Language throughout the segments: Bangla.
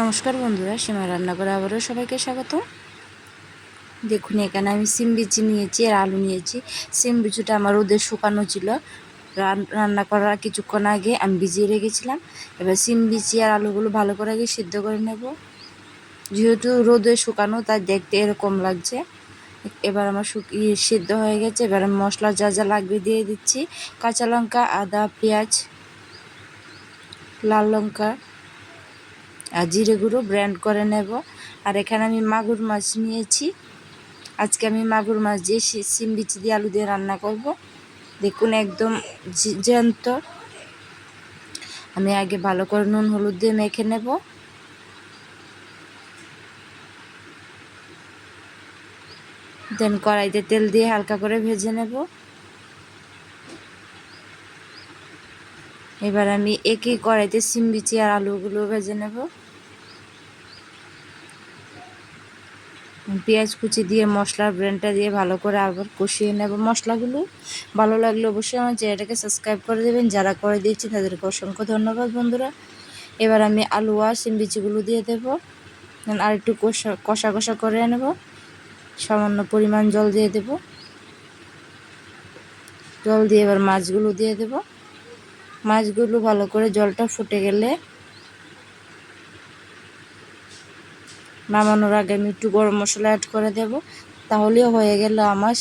নমস্কার বন্ধুরা, সীমা রান্নাঘরে আবারও সবাইকে স্বাগত। দেখুন, এখানে আমি সিম বিচি নিয়েছি আর আলু নিয়েছি। সিম বিচুটা আমার রোদে শুকানো ছিল, রান্না করার কিছুক্ষণ আগে আমি ভিজিয়ে রেখেছিলাম। এবার সিম বিচি আর আলুগুলো ভালো করে আগে সিদ্ধ করে নেব। যেহেতু রোদে শুকানো তাই দেখতে এরকম লাগছে। এবার আমার সিদ্ধ হয়ে গেছে। এবার আমি মশলা যা যা লাগবে দিয়ে দিচ্ছি। কাঁচা লঙ্কা, আদা, পেঁয়াজ, লাল লঙ্কা আর জিরে গুঁড়ো ব্লেন্ড করে নেব। আর এখানে আমি মাগুর মাছ নিয়েছি। আজকে আমি মাগুর মাছ দিয়ে সিম বিচি দিয়ে আলু দিয়ে রান্না করব। দেখুন, একদম জ্যান্ত। আমি আগে ভালো করে নুন হলুদ দিয়ে মেখে নেব। দেন কড়াইতে তেল দিয়ে হালকা করে ভেজে নেব। এবার আমি একই কড়াইতে সিম বিচি আর আলুগুলো ভেজে নেব। পেঁয়াজ কুচি দিয়ে মশলার ব্লেন্ডটা দিয়ে ভালো করে আবার কষিয়ে নেব মশলাগুলো। ভালো লাগলে অবশ্যই আমার চ্যানেলটাকে সাবস্ক্রাইব করে দেবেন। যারা করে দিয়েছি তাদেরকে অসংখ্য ধন্যবাদ বন্ধুরা। এবার আমি আলু আর সিম বিচিগুলো দিয়ে দেব। আর একটু কষা কষা করে নেব। সামান্য পরিমাণ জল দিয়ে দেব। জল দিয়ে এবার মাছগুলো দিয়ে দেব। মাছগুলো ভালো করে জলটা ফুটে গেলে নামানোর আগে আমি একটু গরম মশলা অ্যাড করে দেব। তাহলেও হয়ে গেল আমার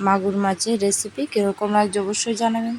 মাগুর মাছের রেসিপি। কীরকম লাগছে অবশ্যই জানাবেন।